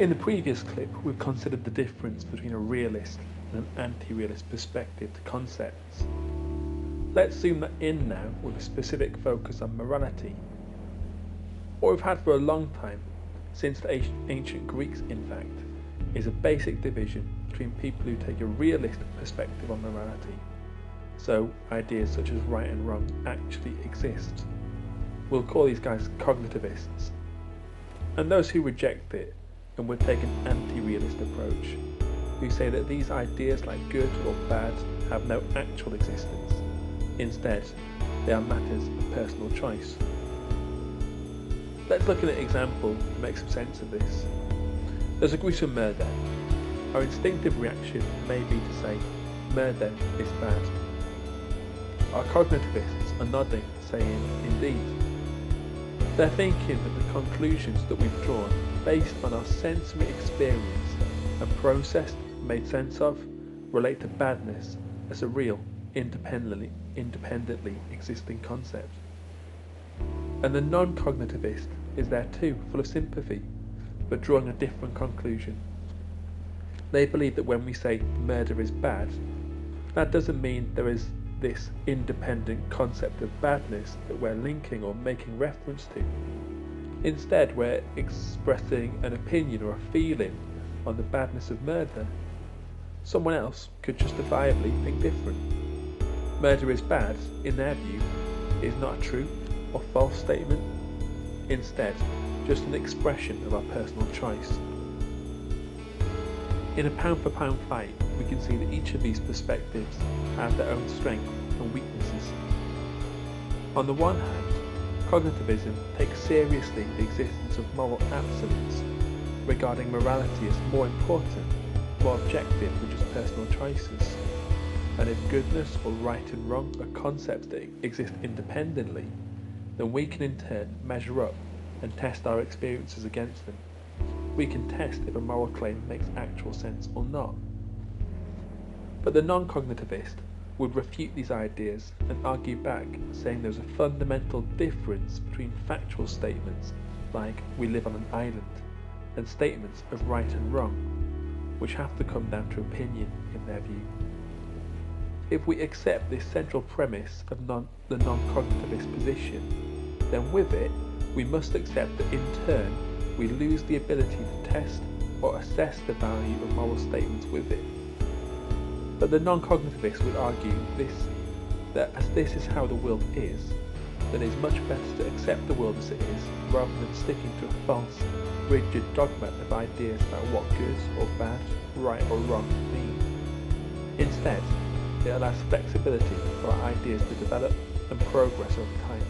In the previous clip, we've considered the difference between a realist and an anti-realist perspective to concepts. Let's zoom that in now with a specific focus on morality. What we've had for a long time, since the ancient Greeks in fact, is a basic division between people who take a realist perspective on morality, so ideas such as right and wrong actually exist. We'll call these guys cognitivists, and those who reject it and would take an anti-realist approach, who say that these ideas like good or bad have no actual existence. Instead, they are matters of personal choice. Let's look at an example to make some sense of this. There's a gruesome murder. Our instinctive reaction may be to say, murder is bad. Our cognitivists are nodding, saying, indeed. They're thinking that the conclusions that we've drawn based on our sensory experience and processed, made sense of, relate to badness as a real, independently existing concept. And the non-cognitivist is there too, full of sympathy, but drawing a different conclusion. They believe that when we say murder is bad, that doesn't mean there is this independent concept of badness that we're linking or making reference to. Instead, we're expressing an opinion or a feeling on the badness of murder. Someone else could justifiably think different. Murder is bad, in their view, is not a true or false statement. Instead, just an expression of our personal choice. In a pound-for-pound fight, we can see that each of these perspectives have their own strengths and weaknesses. On the one hand, cognitivism takes seriously the existence of moral absolutes, regarding morality as more important, more objective than just personal choices. And if goodness or right and wrong are concepts that exist independently, then we can in turn measure up and test our experiences against them. We can test if a moral claim makes actual sense or not. But the non-cognitivist would refute these ideas and argue back, saying there's a fundamental difference between factual statements like we live on an island and statements of right and wrong, which have to come down to opinion in their view. If we accept this central premise of the non-cognitivist position, then with it we must accept that in turn we lose the ability to test or assess the value of moral statements with it. But the non-cognitivist would argue that as this is how the world is, then it's much better to accept the world as it is rather than sticking to a false, rigid dogma of ideas about what good or bad, right or wrong mean. Instead, it allows flexibility for our ideas to develop and progress over time.